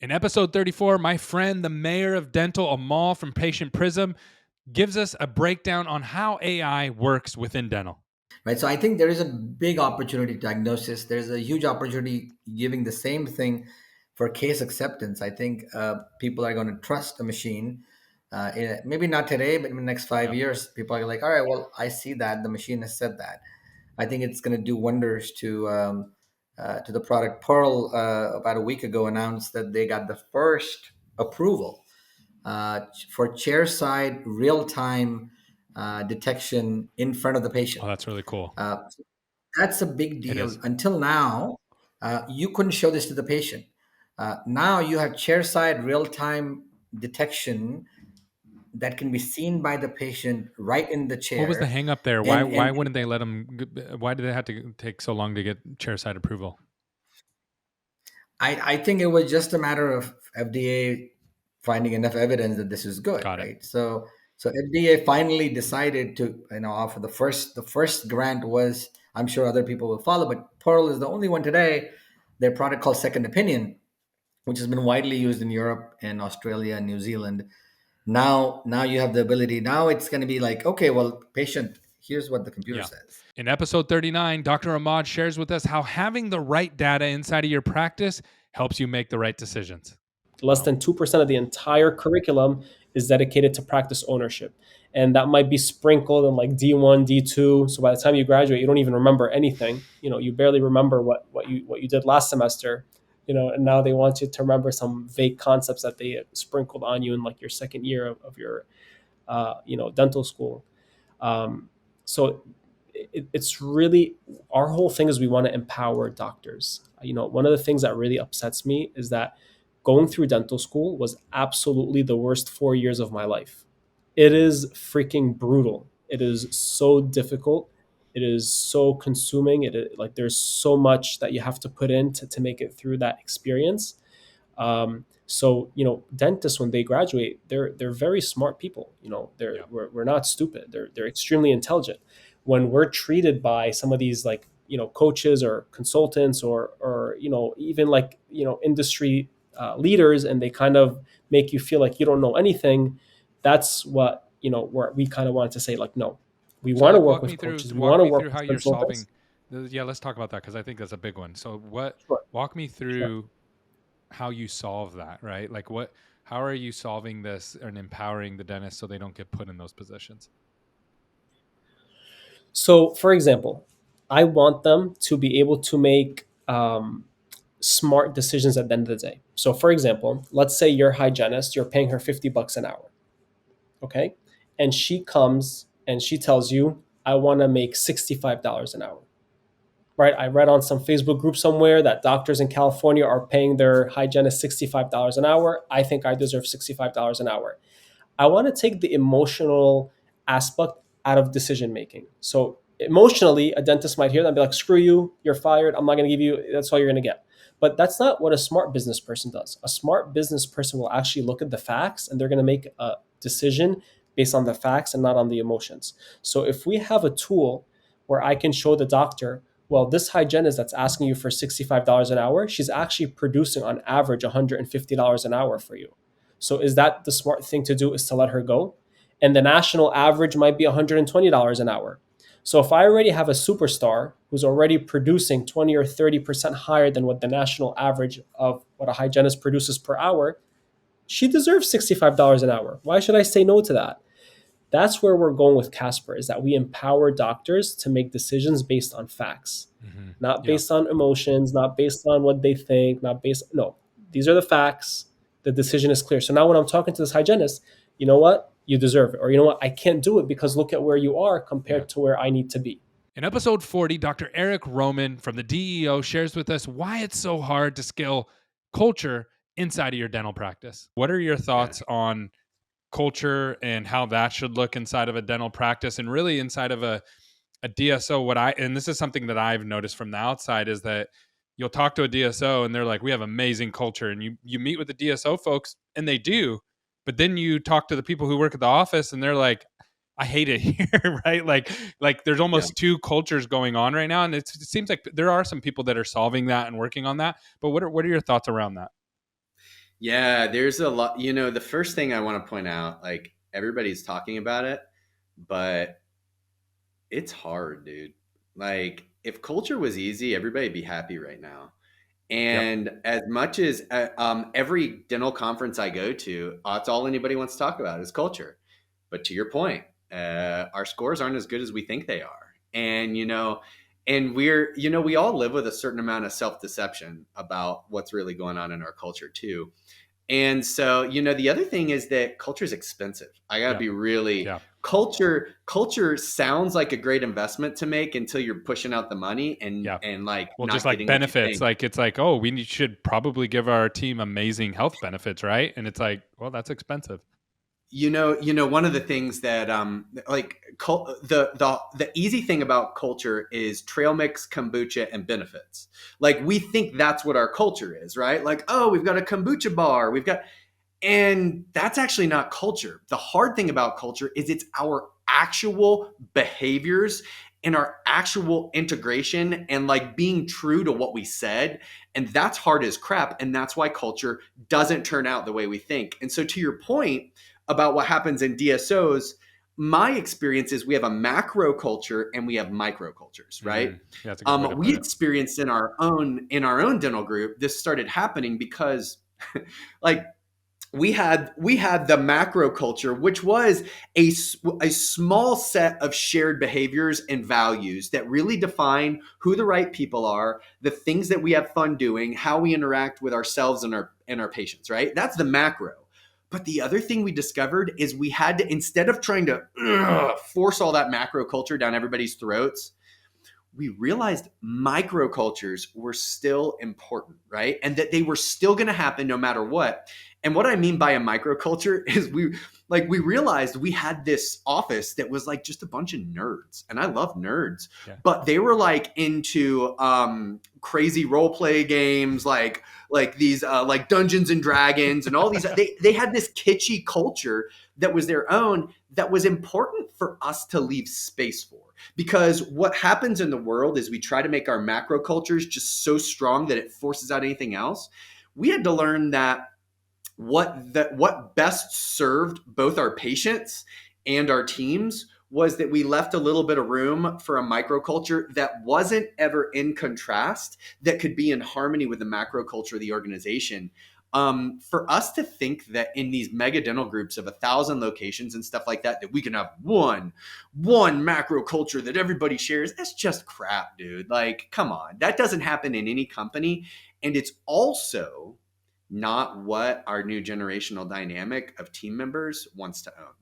In episode 34, my friend, the mayor of dental, Amol from Patient Prism, gives us a breakdown on how AI works within dental. Right. So I think there is a big opportunity diagnosis. There's a huge opportunity giving the same thing for case acceptance. I think people are going to trust the machine. Maybe not today, but in the next five Yep. years, people are like, all right, well, I see that the machine has said that. I think it's going to do wonders to the product. Pearl about a week ago announced that they got the first approval for chairside real time detection in front of the Oh, patient. that's really cool. Uh, that's a big It deal. is. Until now, you couldn't show this to the patient. Now you have chairside real time detection that can be seen by the patient right in the What was the chair. hang up there? Why And why wouldn't they let them? Why did they have to take so long to get chairside approval? I think it was just a matter of FDA finding enough evidence that this is good, Got it. right? So FDA finally decided to offer the first grant was, I'm sure other people will follow, but Pearl is the only one today. Their product called Second Opinion, which has been widely used in Europe and Australia and New Zealand. Now you have the ability. Now it's going to be like, okay, well, patient, here's what the computer Yeah. says. In episode 39, Dr. Ahmad shares with us how having the right data inside of your practice helps you make the right decisions. Less than 2% of the entire curriculum is dedicated to practice ownership. And that might be sprinkled in like D1, D2. So by the time you graduate, you don't even remember anything. You barely remember what you did last semester. And now they want you to remember some vague concepts that they sprinkled on you in like your second year of your dental school. So it's really, our whole thing is we want to empower doctors. One of the things that really upsets me is that going through dental school was absolutely the worst 4 years of my life. It is freaking brutal. It is so difficult. It is so consuming. Like there's so much that you have to put in to make it through that experience. So dentists, when they graduate, they're very smart people. Yeah. We're not stupid. They're extremely intelligent. When we're treated by some of these like coaches or consultants or even like industry leaders, and they kind of make you feel like you don't know anything. That's what where we kind of want to say, like, no, we So want to like work with coaches. We want walk to me work through how with you're consultants. solving. Yeah, let's talk about that because I think that's a big one. So Sure, walk me sure. through how you solve that, right? Like how are you solving this and empowering the dentists so they don't get put in those positions? So, for example, I want them to be able to make smart decisions at the end of the day. So, for example, let's say your hygienist, you're paying her $50 an hour, okay? And she comes and she tells you, I want to make $65 an hour, right? I read on some Facebook group somewhere that doctors in California are paying their hygienist $65 an hour. I think I deserve $65 an hour. I want to take the emotional aspect out of decision making. So emotionally, a dentist might hear that and be like, screw you, you're fired. I'm not going to give you, that's all you're going to get. But that's not what a smart business person does. A smart business person will actually look at the facts and they're going to make a decision based on the facts and not on the emotions. So if we have a tool where I can show the doctor, well, this hygienist that's asking you for $65 an hour, she's actually producing on average $150 an hour for you. So is that the smart thing to do, is to let her go? And the national average might be $120 an hour. So if I already have a superstar who's already producing 20 or 30% higher than what the national average of what a hygienist produces per hour, she deserves $65 an hour. Why should I say no to that? That's where we're going with Casper, is that we empower doctors to make decisions based on facts, Mm-hmm. not Yeah. based on emotions, not based on what they think, not based, no, these are the facts. The decision is clear. So now when I'm talking to this hygienist, you know what? You deserve it. Or you know what? I can't do it because look at where you are Yeah. compared to where I need to be. In episode 40, Dr. Eric Roman from the DEO shares with us why it's so hard to scale culture inside of your dental practice. What are your thoughts on culture and how that should look inside of a dental practice and really inside of a DSO? And this is something that I've noticed from the outside, is that you'll talk to a DSO and they're like, we have amazing culture. And you meet with the DSO folks and they do, but then you talk to the people who work at the office and they're like, I hate it here, right? Like there's Yeah. almost two cultures going on right now. And it seems like there are some people that are solving that and working on that. But what are your thoughts around that? Yeah, there's a lot. The first thing I want to point out, like everybody's talking about it, but it's hard, dude. Like if culture was easy, everybody'd be happy right now. Yep. And as much as every dental conference I go to, that's all anybody wants to talk about is culture. But to your point, our scores aren't as good as we think they are. And we all live with a certain amount of self deception about what's really going on in our culture too. And so, the other thing is that culture is expensive. I gotta Yeah. be really Yeah. culture sounds like a great investment to make until you're pushing out the money and Yeah. and like Well, not just like getting what you benefits, think. like it's like, oh, should probably give our team amazing health benefits, right? And it's like, well, that's expensive. One of the things that the easy thing about culture is trail mix, kombucha, and benefits. Like we think that's what our culture is, right? Like, oh, we've got a kombucha bar, and that's actually not culture. The hard thing about culture is it's our actual behaviors and our actual integration and like being true to what we said. And that's hard as crap. And that's why culture doesn't turn out the way we think. And so to your point about what happens in DSOs, my experience is we have a macro culture and we have micro cultures, right? Yeah, that's a good way to We put it. experienced in our own dental group, this started happening because like we had the macro culture, which was a small set of shared behaviors and values that really define who the right people are, the things that we have fun doing, how we interact with ourselves and our patients, right? That's the macro. But the other thing we discovered is we had to, instead of trying to force all that macro culture down everybody's throats, we realized microcultures were still important, right? And that they were still going to happen no matter what. And what I mean by a microculture is we realized we had this office that was like just a bunch of nerds. And I love nerds, Yeah. but they were like into crazy role play games, like these like Dungeons and Dragons and all these. They had this kitschy culture that was their own that was important for us to leave space for. Because what happens in the world is we try to make our macro cultures just so strong that it forces out anything else. We had to learn that what best served both our patients and our teams was that we left a little bit of room for a microculture that wasn't ever in contrast, that could be in harmony with the macro culture of the organization. For us to think that in these mega dental groups of 1,000 locations and stuff like that, that we can have one macro culture that everybody shares, that's just crap, dude. Like, come on. That doesn't happen in any company. And it's also not what our new generational dynamic of team members wants to own.